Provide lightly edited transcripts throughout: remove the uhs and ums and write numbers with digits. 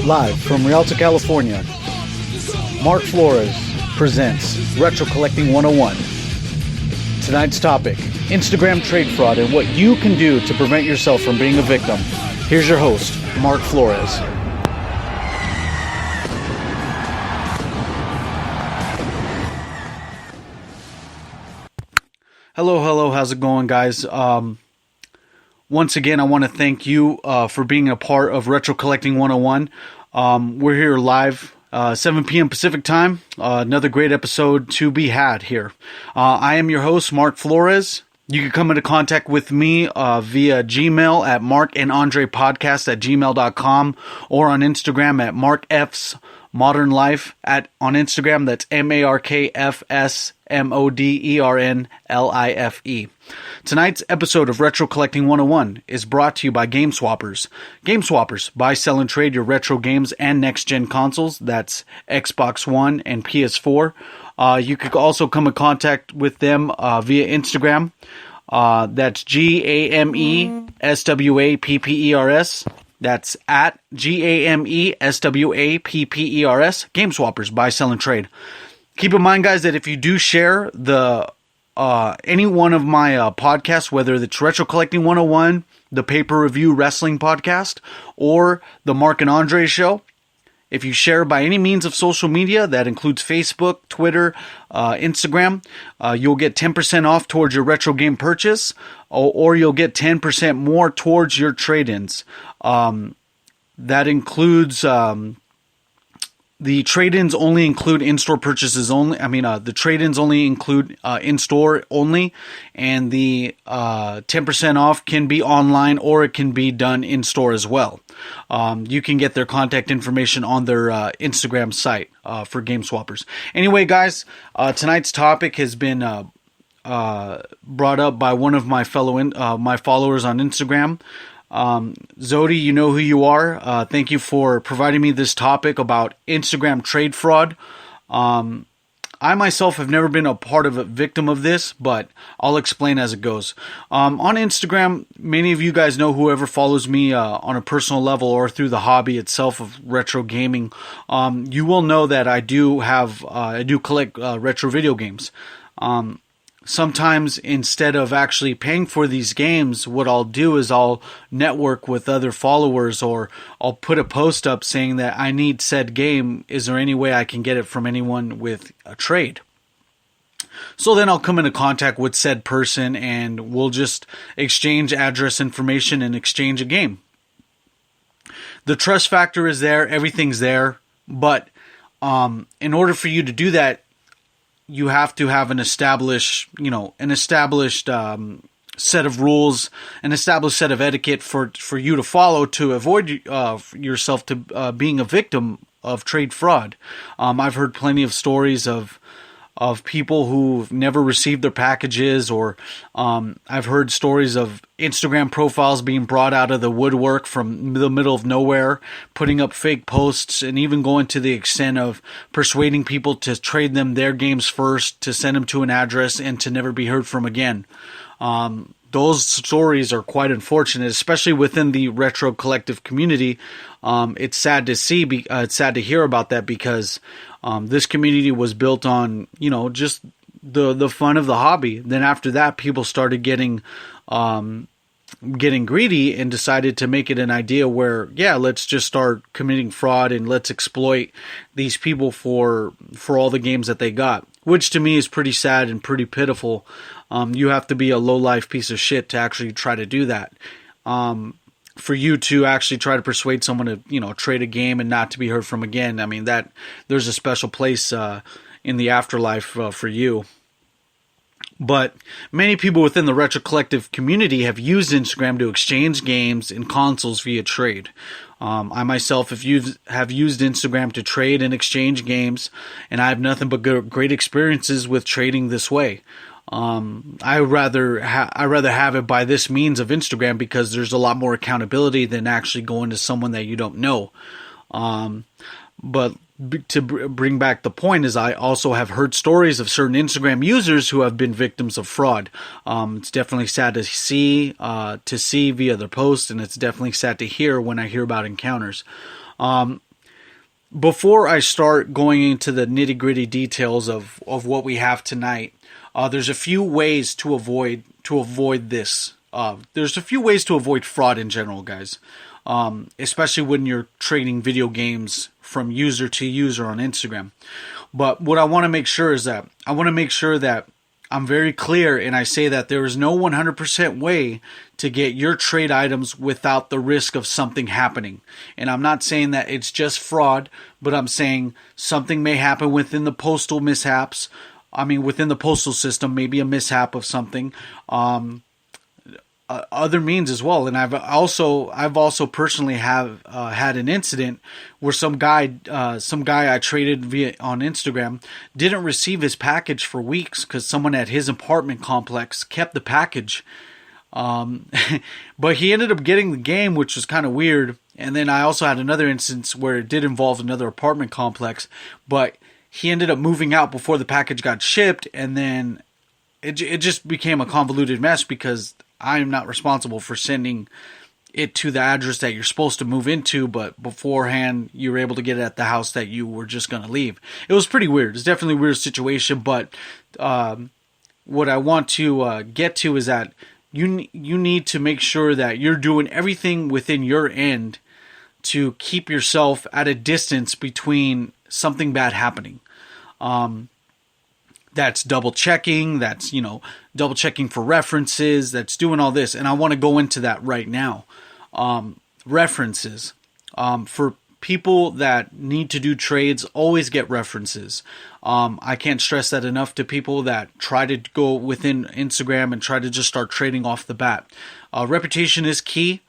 Live from Rialto, California, Mark Flores presents Retro Collecting 101. Tonight's topic, Instagram trade fraud and what you can do to prevent yourself from being a victim. Here's your host, Mark Flores. Hello, how's it going, guys? Once again, I want to thank you for being a part of Retro Collecting 101. We're here live, 7 p.m. Pacific time. Another great episode to be had here. I am your host, Mark Flores. You can come into contact with me via Gmail at markandandrepodcast@gmail.com or on Instagram at markfsmodernlife on Instagram. That's MarkFSModernlife. Tonight's episode of Retro Collecting 101 is brought to you by Game Swappers. Game Swappers, buy, sell, and trade your retro games and next-gen consoles. That's Xbox One and PS4. You could also come in contact with them via Instagram. That's GAMESWAPPERS. That's at GAMESWAPPERS. Game Swappers, buy, sell, and trade. Keep in mind, guys, that if you do share any one of my podcasts, whether it's Retro Collecting 101, the Pay-Per-Review Wrestling Podcast, or the Mark and Andre Show, if you share by any means of social media, that includes Facebook, Twitter, Instagram, you'll get 10% off towards your retro game purchase, or you'll get 10% more towards your trade-ins. That includes... The trade-ins only include in-store purchases only. The trade-ins only include in-store only, and the 10% off can be online or it can be done in-store as well. You can get their contact information on their Instagram site for Game Swappers. Anyway, guys, tonight's topic has been brought up by one of my my followers on Instagram. Zodi, you know who you are. Thank you for providing me this topic about Instagram trade fraud. I myself have never been a part of a victim of this, but I'll explain as it goes. On Instagram, many of you guys know, whoever follows me on a personal level or through the hobby itself of retro gaming, you will know that I do collect retro video games. Sometimes instead of actually paying for these games, what I'll do is I'll network with other followers, or I'll put a post up saying that I need said game. Is there any way I can get it from anyone with a trade? So then I'll come into contact with said person and we'll just exchange address information and exchange a game. The trust factor is there. Everything's there. But in order for you to do that, you have to have an established set of rules, an established set of etiquette for you to follow to avoid yourself to being a victim of trade fraud. I've heard plenty of stories of people who've never received their packages, or I've heard stories of Instagram profiles being brought out of the woodwork from the middle of nowhere, putting up fake posts, and even going to the extent of persuading people to trade them their games first, to send them to an address, and to never be heard from again. Those stories are quite unfortunate, especially within the retro collective community. It's sad to see. It's sad to hear about that, because this community was built on, just the fun of the hobby. Then after that, people started getting greedy and decided to make it an idea where, let's just start committing fraud and let's exploit these people for all the games that they got, which to me is pretty sad and pretty pitiful. You have to be a low-life piece of shit to actually try to do that. For you to actually try to persuade someone to, trade a game and not to be heard from again, that there's a special place in the afterlife for you. But many people within the retro collective community have used Instagram to exchange games and consoles via trade. I myself have used Instagram to trade and exchange games, and I have nothing but great experiences with trading this way. I rather have it by this means of Instagram, because there's a lot more accountability than actually going to someone that you don't know. But to bring back the point is, I also have heard stories of certain Instagram users who have been victims of fraud. It's definitely sad to see via their posts, and it's definitely sad to hear when I hear about encounters. before I start going into the nitty gritty details of what we have tonight, there's a few ways to avoid this. There's a few ways to avoid fraud in general, guys. Especially when you're trading video games from user to user on Instagram. But what I want to make sure is that I'm very clear, and I say that there is no 100% way to get your trade items without the risk of something happening. And I'm not saying that it's just fraud, but I'm saying something may happen within the postal mishaps. I mean, within the postal system, maybe a mishap of something. Other means as well, and I've also personally have had an incident where some guy I traded via on Instagram didn't receive his package for weeks because someone at his apartment complex kept the package, but he ended up getting the game, which was kind of weird. And then I also had another instance where it did involve another apartment complex, but he ended up moving out before the package got shipped, and then it just became a convoluted mess because I'm not responsible for sending it to the address that you're supposed to move into, but beforehand you were able to get it at the house that you were just going to leave. It was pretty weird. It's definitely a weird situation, but what I want to get to is that you need to make sure that you're doing everything within your end to keep yourself at a distance between something bad happening. That's double checking. That's, double checking for references. That's doing all this. And I want to go into that right now. References. For people that need to do trades, always get references. I can't stress that enough to people that try to go within Instagram and try to just start trading off the bat. Reputation is key.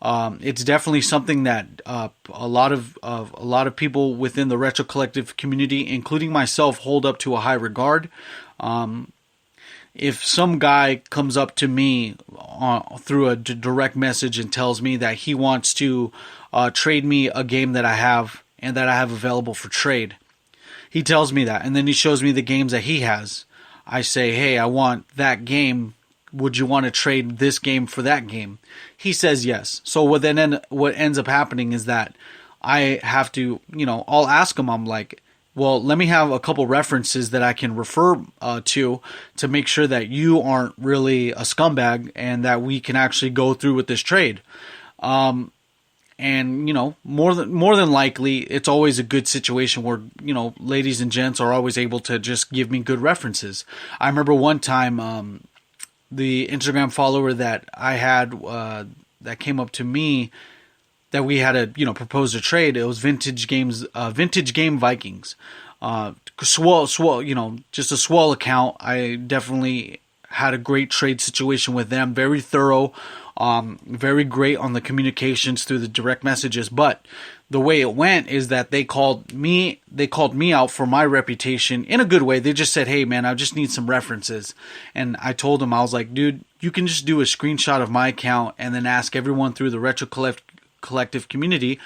It's definitely something that a lot of people within the Retro Collective community, including myself, hold up to a high regard. If some guy comes up to me through a direct message and tells me that he wants to trade me a game that I have and that I have available for trade, he tells me that, and then he shows me the games that he has. I say, hey, I want that game. Would you want to trade this game for that game? He says yes. So what ends up happening is that I have to, I'll ask him. I'm like, well, let me have a couple references that I can refer to make sure that you aren't really a scumbag and that we can actually go through with this trade. And more than likely, it's always a good situation where ladies and gents are always able to just give me good references. I remember one time. The Instagram follower that I had that came up to me that we had to propose a trade. It was Vintage Game Vikings. Just a swell account. I definitely had a great trade situation with them. Very thorough, very great on the communications through the direct messages. But the way it went is that they called me out for my reputation in a good way. They just said, hey man, I just need some references. And I told them, I was like, dude, you can just do a screenshot of my account and then ask everyone through the Retro Collective community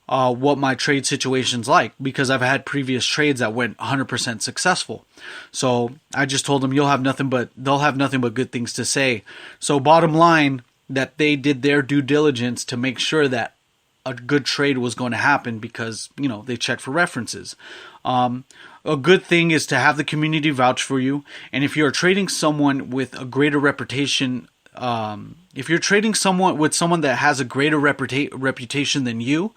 what my trade situation's like, because I've had previous trades that went 100% successful. So I just told them they'll have nothing but good things to say. So bottom line, that they did their due diligence to make sure that a good trade was going to happen because, they checked for references. A good thing is to have the community vouch for you. And if you're trading someone with a greater reputation, if you're trading with someone that has a greater reputation than you,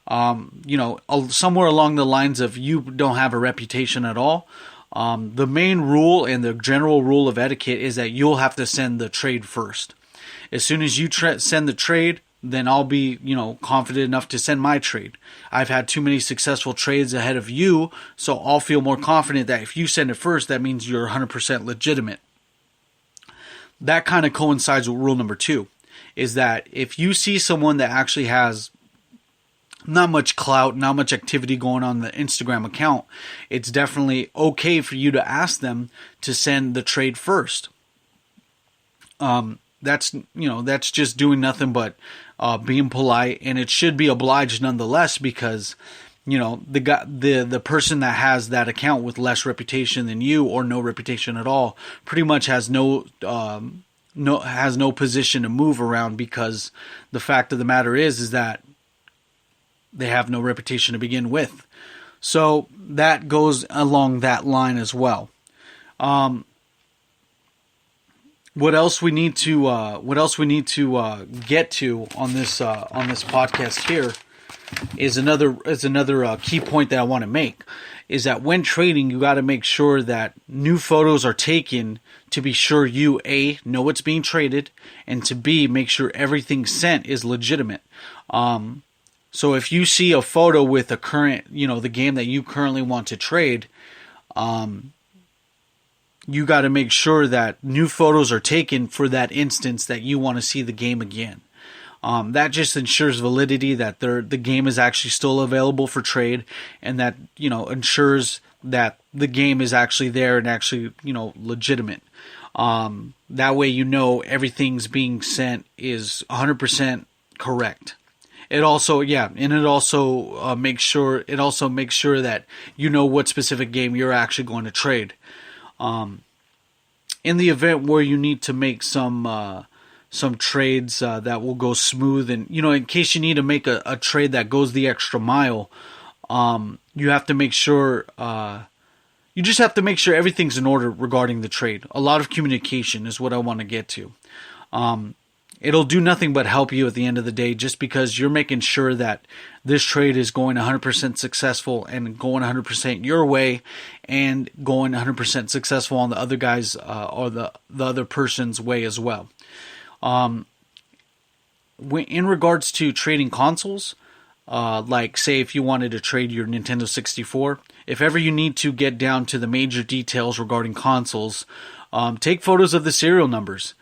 somewhere along the lines of you don't have a reputation at all, the main rule and the general rule of etiquette is that you'll have to send the trade first. As soon as you send the trade, then I'll be, confident enough to send my trade. I've had too many successful trades ahead of you, so I'll feel more confident that if you send it first, that means you're 100% legitimate. That kind of coincides with rule number 2, is that if you see someone that actually has not much clout, not much activity going on the Instagram account, it's definitely okay for you to ask them to send the trade first. That's just doing nothing but being polite, and it should be obliged nonetheless because, the person that has that account with less reputation than you or no reputation at all pretty much has no position to move around, because the fact of the matter is that they have no reputation to begin with. So that goes along that line as well. What else we need to get to on this podcast here is another key point that I want to make, is that when trading, you got to make sure that new photos are taken to be sure you A, know what's being traded, and to B, make sure everything sent is legitimate. So if you see a photo with a current, the game that you currently want to trade, you got to make sure that new photos are taken for that instance that you want to see the game again. That just ensures validity, that the game is actually still available for trade, and that, ensures that the game is actually there and actually, legitimate. That way, everything's being sent is 100% correct. It also makes sure that what specific game you're actually going to trade. In the event where you need to make some trades that will go smooth, and in case you need to make a trade that goes the extra mile, you have to make sure everything's in order regarding the trade. A lot of communication is what I want to get to. It'll do nothing but help you at the end of the day, just because you're making sure that this trade is going 100% successful and going 100% your way, and going 100% successful on the other guy's or the other person's way as well. In regards to trading consoles, like say if you wanted to trade your Nintendo 64, if ever you need to get down to the major details regarding consoles, take photos of the serial numbers.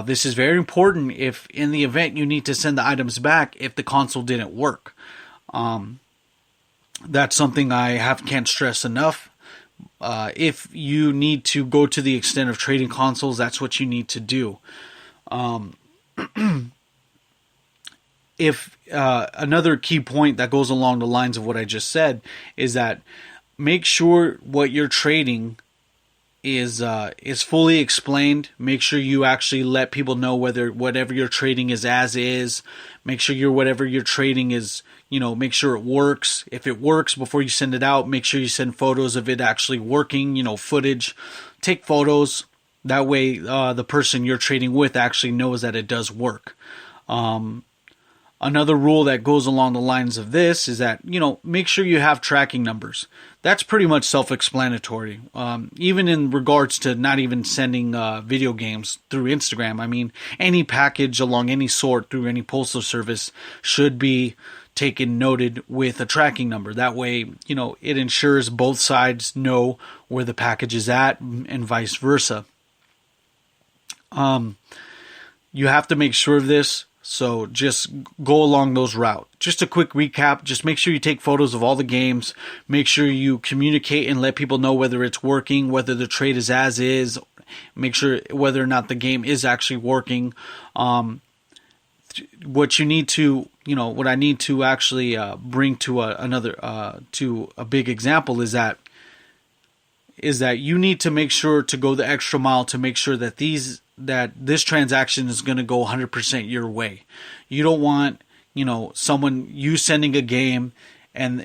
This is very important if in the event you need to send the items back if the console didn't work. That's something I can't stress enough. If you need to go to the extent of trading consoles, that's what you need to do. If another key point that goes along the lines of what I just said is that make sure what you're trading is fully explained. Make sure you actually let people know whether whatever you're trading is as is. Make sure whatever you're trading is, make sure it works. If it works, before you send it out, make sure you send photos of it actually working, footage. Take photos. That way, the person you're trading with actually knows that it does work. Another rule that goes along the lines of this is that, make sure you have tracking numbers. That's pretty much self-explanatory. Even in regards to not even sending video games through Instagram. I mean, any package along any sort through any postal service should be noted with a tracking number. That way, it ensures both sides know where the package is at and vice versa. You have to make sure of this. So just go along those routes. Just a quick recap. Just make sure you take photos of all the games. Make sure you communicate and let people know whether it's working, whether the trade is as is. Make sure whether or not the game is actually working. What you need to, what I need to actually bring to to a big example is that you need to make sure to go the extra mile to make sure that this transaction is going to go 100% your way. You don't want, you sending a game and,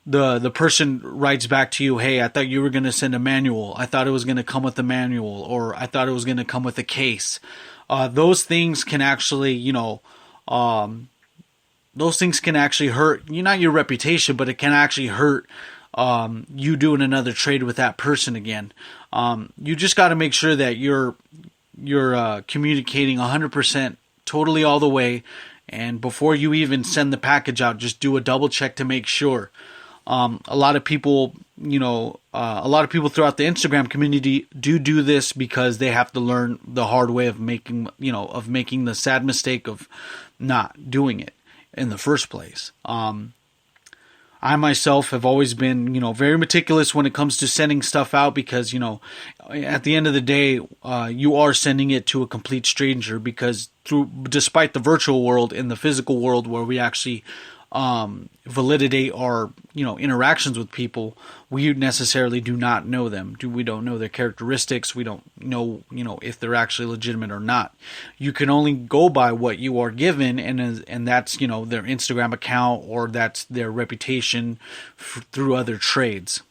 the person writes back to you, hey, I thought you were going to send a manual. I thought it was going to come with a manual, or I thought it was going to come with a case. Those things can actually, hurt, not your reputation, but it can actually hurt you doing another trade with that person again. You just got to make sure that you're communicating 100% totally all the way, and before you even send the package out, just do a double check to make sure. A lot of people throughout the Instagram community do this because they have to learn the hard way of making the sad mistake of not doing it in the first place. I myself have always been, very meticulous when it comes to sending stuff out because, at the end of the day, you are sending it to a complete stranger because despite the virtual world, in the physical world where we actually validate our interactions with people, we necessarily do not know them. We don't know their characteristics. We don't know if they're actually legitimate or not. You can only go by what you are given, and that's their Instagram account, or that's their reputation through other trades.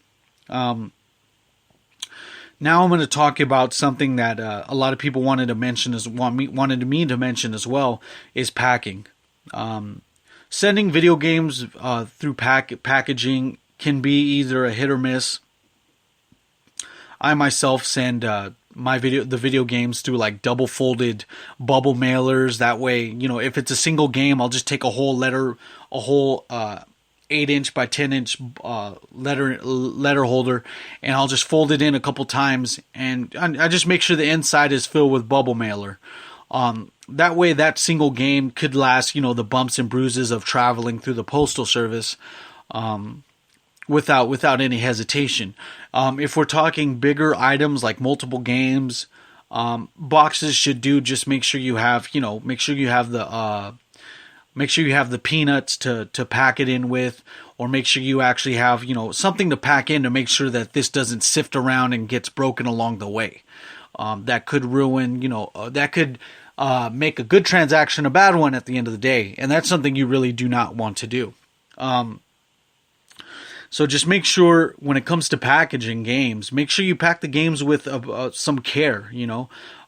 Now I'm going to talk about something that a lot of people wanted me to mention as well, is packing. Sending video games through packaging can be either a hit or miss. I myself send the video games through like double folded bubble mailers. That way, if it's a single game, I'll just take a whole 8-inch by 10-inch letter holder, and I'll just fold it in a couple times, and I just make sure the inside is filled with bubble mailer. That way, that single game could last, the bumps and bruises of traveling through the postal service, without any hesitation. If we're talking bigger items like multiple games, boxes should do. Just make sure you have the peanuts to pack it in with, or make sure you actually have, something to pack in to make sure that this doesn't sift around and gets broken along the way. That could ruin, that could make a good transaction a bad one at the end of the day. And that's something you really do not want to do. So just make sure when it comes to packaging games, make sure you pack the games with some care,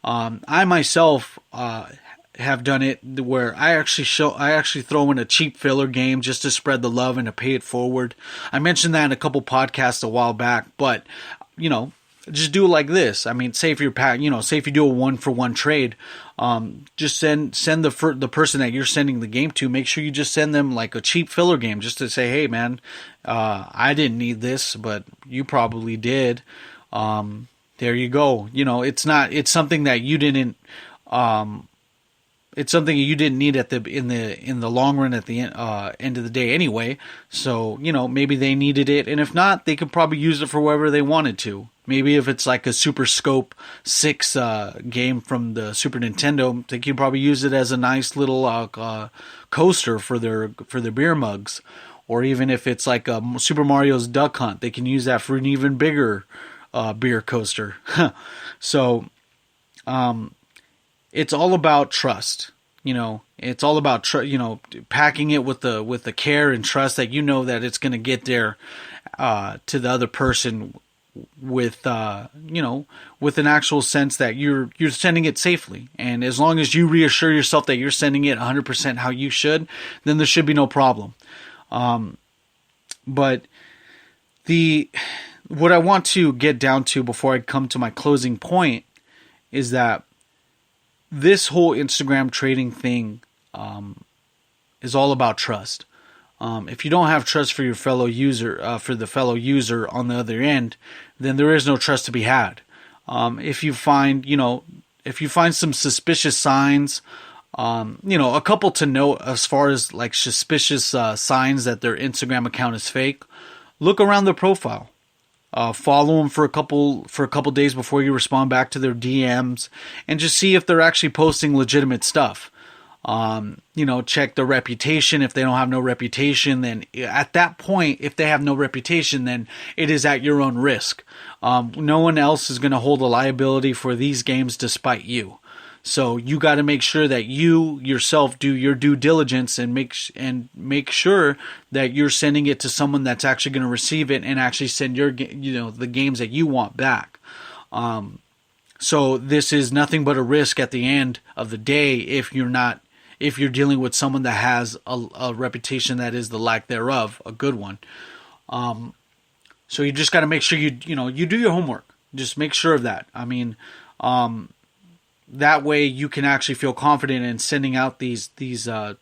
I myself, have done it where I actually throw in a cheap filler game just to spread the love and to pay it forward. I mentioned that in a couple podcasts a while back, but just do it like this. I mean, say if you do a 1-for-1 trade, just send the person that you're sending the game to, make sure you just send them like a cheap filler game just to say, hey man, I didn't need this, but you probably did. There you go. It's something that you didn't. It's something you didn't need in the long run at the end of the day anyway. So maybe they needed it, and if not, they could probably use it for wherever they wanted to. Maybe if it's like a Super Scope 6 game from the Super Nintendo, they could probably use it as a nice little coaster for their beer mugs. Or even if it's like a Super Mario's Duck Hunt, they can use that for an even bigger beer coaster. So. It's all about trust, It's all about packing it with the care and trust that that it's going to get there to the other person with with an actual sense that you're sending it safely. And as long as you reassure yourself that you're sending it 100% how you should, then there should be no problem. But what I want to get down to before I come to my closing point is that this whole Instagram trading thing is all about trust. If you don't have trust for your fellow user, on the other end, then there is no trust to be had. If you find some suspicious signs, a couple to note as far as like suspicious signs that their Instagram account is fake, look around their profile. Follow them for a couple days before you respond back to their DMs, and just see if they're actually posting legitimate stuff. Check their reputation. If they don't have no reputation, then at that point, if they have no reputation, then it is at your own risk. No one else is going to hold a liability for these games despite you. So you got to make sure that you yourself do your due diligence and make sure that you're sending it to someone that's actually going to receive it and actually send your the games that you want back. So this is nothing but a risk at the end of the day if you're dealing with someone that has a reputation that is the lack thereof, a good one. So you just got to make sure you do your homework. Just make sure of that. I mean, that way you can actually feel confident in sending out these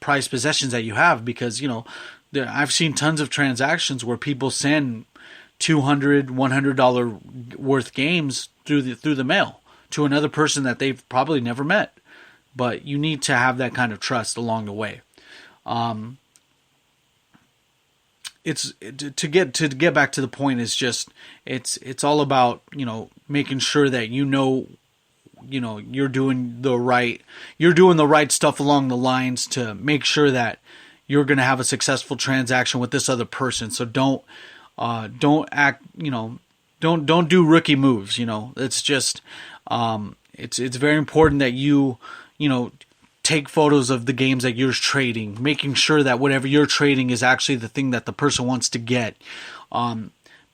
prized possessions that you have, because I've seen tons of transactions where people send $200, $100 worth games through the mail to another person that they've probably never met. But you need to have that kind of trust along the way. It's to get back to the point is just it's all about making sure that you're doing the right stuff along the lines to make sure that you're going to have a successful transaction with this other person. So don't act, don't do rookie moves. It's just, it's very important that you take photos of the games that you're trading, making sure that whatever you're trading is actually the thing that the person wants to get.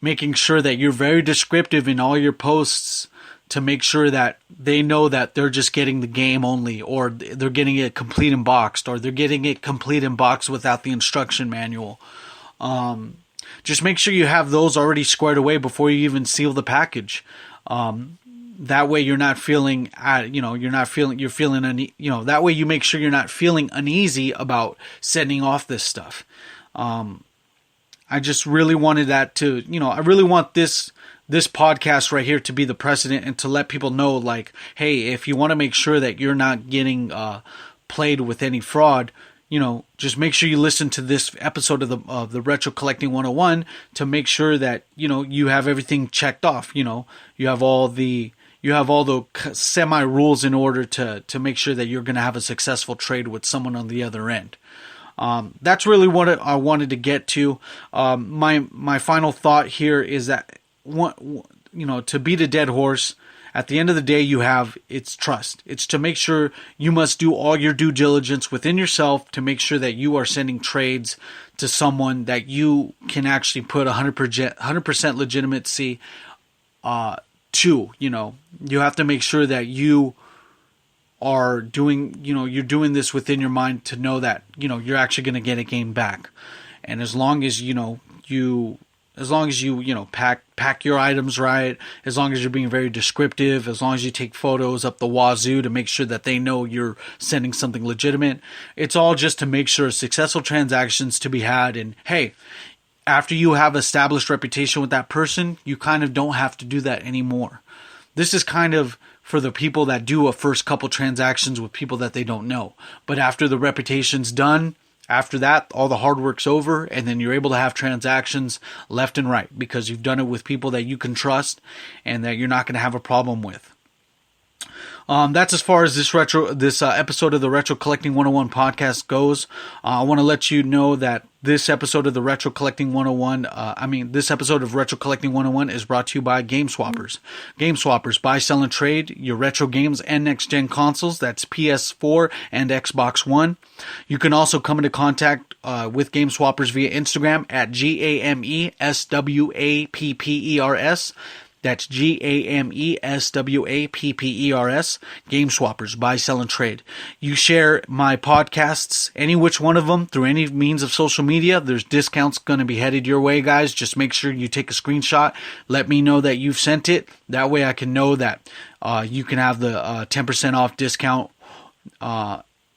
Making sure that you're very descriptive in all your posts to make sure that they know that they're just getting the game only, or they're getting it complete and boxed, or they're getting it complete and boxed without the instruction manual. Just make sure you have those already squared away before you even seal the package. That way you're not feeling, that way you make sure you're not feeling uneasy about sending off this stuff. I just really wanted that to, I really want this podcast right here to be the precedent and to let people know, like, hey, if you want to make sure that you're not getting played with any fraud, just make sure you listen to this episode of the Retro Collecting 101 to make sure that, you have everything checked off. You have all the semi rules in order to make sure that you're going to have a successful trade with someone on the other end. That's really what I wanted to get to. My final thought here is that, to beat a dead horse, at the end of the day, it's trust. It's to make sure you must do all your due diligence within yourself to make sure that you are sending trades to someone that you can actually put 100% legitimacy to. You have to make sure that you are doing, you're doing this within your mind to know that, you're actually going to get a game back. And as long as, you pack your items right, as long as you're being very descriptive, as long as you take photos up the wazoo to make sure that they know you're sending something legitimate, it's all just to make sure successful transactions to be had. And hey, after you have established reputation with that person, you kind of don't have to do that anymore. This is kind of for the people that do a first couple transactions with people that they don't know. But after the reputation's done, after that, all the hard work's over, and then you're able to have transactions left and right because you've done it with people that you can trust and that you're not going to have a problem with. That's as far as this episode of the Retro Collecting 101 podcast goes. I want to let you know that this episode of the Retro Collecting 101, this episode of Retro Collecting 101 is brought to you by Game Swappers. Game Swappers, buy, sell, and trade your retro games and next-gen consoles. That's PS4 and Xbox One. You can also come into contact with Game Swappers via Instagram at GAMESWAPPERS. That's GAMESWAPPERS. Game Swappers, buy, sell, and trade. You share my podcasts, any which one of them, through any means of social media. There's discounts going to be headed your way, guys. Just make sure you take a screenshot. Let me know that you've sent it. That way I can know that you can have the 10% off discount.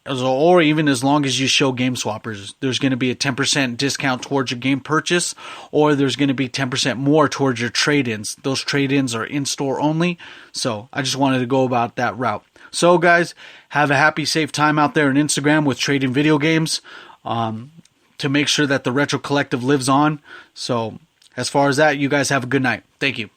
Or even as long as you show Game Swappers, there's going to be a 10% discount towards your game purchase, or there's going to be 10% more towards your trade-ins. Those trade-ins are in-store only, so I just wanted to go about that route. So guys, have a happy, safe time out there on Instagram with trading video games to make sure that the Retro Collective lives on. So as far as that, you guys have a good night. Thank you.